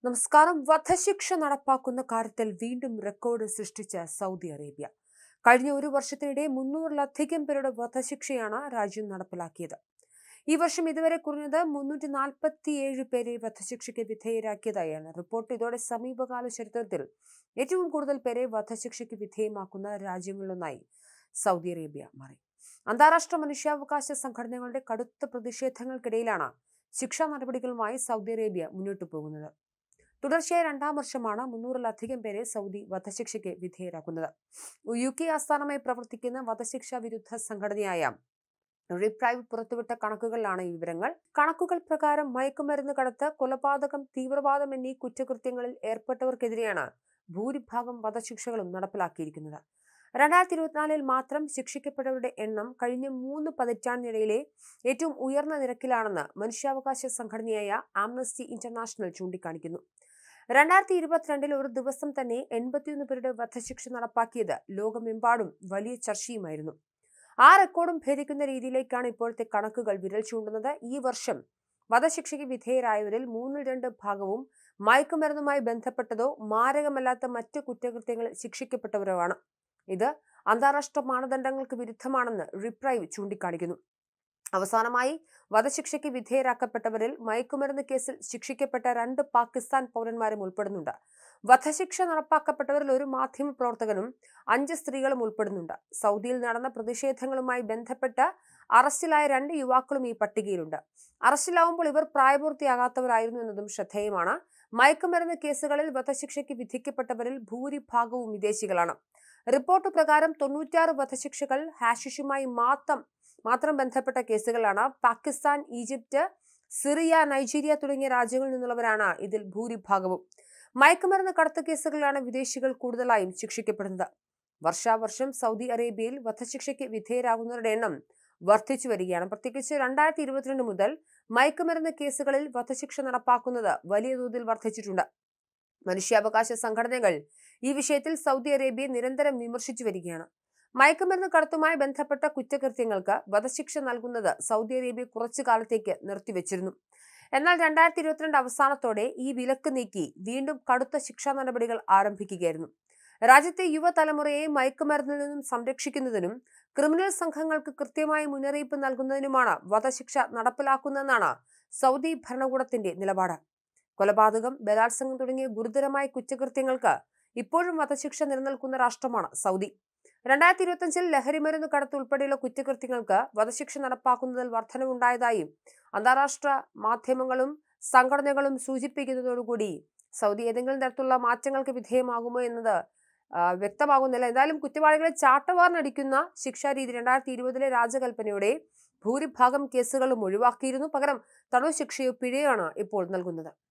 നമസ്കാരം. വധശിക്ഷ നടപ്പാക്കുന്ന കാര്യത്തിൽ വീണ്ടും റെക്കോർഡ് സൃഷ്ടിച്ച സൗദി അറേബ്യ. കഴിഞ്ഞ ഒരു വർഷത്തിനിടെ 300-ലധികം പേരുടെ വധശിക്ഷയാണ് രാജ്യം നടപ്പിലാക്കിയത്. ഈ വർഷം ഇതുവരെ കുറഞ്ഞത് 347 പേരെ വധശിക്ഷയ്ക്ക് വിധേയരാക്കിയതായാണ് റിപ്പോർട്ട്. ഇതോടെ സമീപകാല ചരിത്രത്തിൽ ഏറ്റവും കൂടുതൽ പേരെ വധശിക്ഷയ്ക്ക് വിധേയമാക്കുന്ന രാജ്യങ്ങളിലൊന്നായി സൗദി അറേബ്യ മാറി. അന്താരാഷ്ട്ര മനുഷ്യാവകാശ സംഘടനകളുടെ കടുത്ത പ്രതിഷേധങ്ങൾക്കിടയിലാണ് ശിക്ഷാ നടപടികളുമായി സൗദി അറേബ്യ മുന്നോട്ടു പോകുന്നത്. തുടർച്ചയായ രണ്ടാം വർഷമാണ് 300-ലധികം പേരെ സൗദി വധശിക്ഷയ്ക്ക് വിധേയരാക്കുന്നത്. UK ആസ്ഥാനമായി പ്രവർത്തിക്കുന്ന വധശിക്ഷാ വിരുദ്ധ സംഘടനയായ റിപ്രൈവ് പുറത്തുവിട്ട കണക്കുകളിലാണ് ഈ വിവരങ്ങൾ. കണക്കുകൾ പ്രകാരം മയക്കുമരുന്ന് കടത്ത്, കൊലപാതകം, തീവ്രവാദം എന്നീ കുറ്റകൃത്യങ്ങളിൽ ഏർപ്പെട്ടവർക്കെതിരെയാണ് ഭൂരിഭാഗം വധശിക്ഷകളും നടപ്പിലാക്കിയിരിക്കുന്നത്. 2024 മാത്രം ശിക്ഷിക്കപ്പെട്ടവരുടെ എണ്ണം കഴിഞ്ഞ 3 പതിറ്റാണ്ടിനിടയിലെ ഏറ്റവും ഉയർന്ന നിരക്കിലാണെന്ന് മനുഷ്യാവകാശ സംഘടനയായ ആംനസ്റ്റി ഇന്റർനാഷണൽ ചൂണ്ടിക്കാണിക്കുന്നു. 2022 ഒരു ദിവസം തന്നെ 81 പേരുടെ വധശിക്ഷ നടപ്പാക്കിയത് ലോകമെമ്പാടും വലിയ ചർച്ചയുമായിരുന്നു. ആ റെക്കോർഡും ഭേദിക്കുന്ന രീതിയിലേക്കാണ് ഇപ്പോഴത്തെ കണക്കുകൾ വിരൽ ചൂണ്ടുന്നത്. ഈ വർഷം വധശിക്ഷയ്ക്ക് വിധേയരായവരിൽ 2/3 ഭാഗവും മയക്കുമരുന്നുമായി ബന്ധപ്പെട്ടതോ മാരകമല്ലാത്ത മറ്റു കുറ്റകൃത്യങ്ങളിൽ ശിക്ഷിക്കപ്പെട്ടവരോ ആണ്. ഇത് അന്താരാഷ്ട്ര മാനദണ്ഡങ്ങൾക്ക് വിരുദ്ധമാണെന്ന് റിപ്രൈവ് ചൂണ്ടിക്കാണിക്കുന്നു. അവസാനമായി വധശിക്ഷയ്ക്ക് വിധേയരാക്കപ്പെട്ടവരിൽ മയക്കുമരുന്ന് കേസിൽ ശിക്ഷിക്കപ്പെട്ട 2 പാകിസ്ഥാൻ പൗരന്മാരും ഉൾപ്പെടുന്നുണ്ട്. വധശിക്ഷ നടപ്പാക്കപ്പെട്ടവരിൽ ഒരു മാധ്യമ പ്രവർത്തകനും 5 സ്ത്രീകളും ഉൾപ്പെടുന്നുണ്ട്. സൗദിയിൽ നടന്ന പ്രതിഷേധങ്ങളുമായി ബന്ധപ്പെട്ട് അറസ്റ്റിലായ 2 യുവാക്കളും ഈ പട്ടികയിലുണ്ട്. അറസ്റ്റിലാവുമ്പോൾ ഇവർ പ്രായപൂർത്തിയാകാത്തവരായിരുന്നു എന്നതും ശ്രദ്ധേയമാണ്. മയക്കുമരുന്ന് കേസുകളിൽ വധശിക്ഷയ്ക്ക് വിധിക്കപ്പെട്ടവരിൽ ഭൂരിഭാഗവും വിദേശികളാണ്. റിപ്പോർട്ട് പ്രകാരം 96 വധശിക്ഷകൾ ഹാഷിഷുമായി മാത്രം ബന്ധപ്പെട്ട കേസുകളാണ്. പാകിസ്ഥാൻ, ഈജിപ്ത്, സിറിയ, നൈജീരിയ തുടങ്ങിയ രാജ്യങ്ങളിൽ നിന്നുള്ളവരാണ് ഇതിൽ ഭൂരിഭാഗവും. മയക്കുമരുന്ന് കടത്ത് കേസുകളിലാണ് വിദേശികൾ കൂടുതലായും ശിക്ഷിക്കപ്പെടുന്നത്. വർഷാവർഷം സൗദി അറേബ്യയിൽ വധശിക്ഷയ്ക്ക് വിധേയരാകുന്നവരുടെ എണ്ണം വർദ്ധിച്ചു വരികയാണ്. പ്രത്യേകിച്ച് 2022 മുതൽ മയക്കുമരുന്ന് കേസുകളിൽ വധശിക്ഷ നടപ്പാക്കുന്നത് വലിയ തോതിൽ വർദ്ധിച്ചിട്ടുണ്ട്. മനുഷ്യാവകാശ സംഘടനകൾ ഈ വിഷയത്തിൽ സൗദി അറേബ്യയെ നിരന്തരം വിമർശിച്ചു വരികയാണ്. മയക്കുമരുന്ന് കടത്തുമായി ബന്ധപ്പെട്ട കുറ്റകൃത്യങ്ങൾക്ക് വധശിക്ഷ നൽകുന്നത് സൗദി അറേബ്യ കുറച്ചു കാലത്തേക്ക് നിർത്തിവെച്ചിരുന്നു. എന്നാൽ 2022 അവസാനത്തോടെ ഈ വിലക്ക് നീക്കി വീണ്ടും കടുത്ത ശിക്ഷാ നടപടികൾ ആരംഭിക്കുകയായിരുന്നു. രാജ്യത്തെ യുവതലമുറയെ മയക്കുമരുന്നിൽ നിന്നും സംരക്ഷിക്കുന്നതിനും ക്രിമിനൽ സംഘങ്ങൾക്ക് കൃത്യമായ മുന്നറിയിപ്പ് നൽകുന്നതിനുമാണ് വധശിക്ഷ നടപ്പിലാക്കുന്നതെന്നാണ് സൗദി ഭരണകൂടത്തിന്റെ നിലപാട്. കൊലപാതകം, ബലാത്സംഗം തുടങ്ങിയ ഗുരുതരമായ കുറ്റകൃത്യങ്ങൾക്ക് ഇപ്പോഴും വധശിക്ഷ നിലനിൽക്കുന്ന രാഷ്ട്രമാണ് സൗദി. 2025 ലഹരിമരുന്ന് കടത്ത് ഉൾപ്പെടെയുള്ള കുറ്റകൃത്യങ്ങൾക്ക് വധശിക്ഷ നടപ്പാക്കുന്നതിൽ വർധനവുണ്ടായതായും അന്താരാഷ്ട്ര മാധ്യമങ്ങളും സംഘടനകളും സൂചിപ്പിക്കുന്നതോടുകൂടി സൗദി ഏതെങ്കിലും തരത്തിലുള്ള മാറ്റങ്ങൾക്ക് വിധേയമാകുമോ എന്നത് വ്യക്തമാകുന്നില്ല. എന്തായാലും കുറ്റവാളികളെ ചാട്ടവാറിനടിക്കുന്ന ശിക്ഷാരീതി 2020 രാജകൽപ്പനയുടെ ഭൂരിഭാഗം കേസുകളും ഒഴിവാക്കിയിരുന്നു. പകരം തടവ് ശിക്ഷയോ പിഴയാണ് ഇപ്പോൾ നൽകുന്നത്.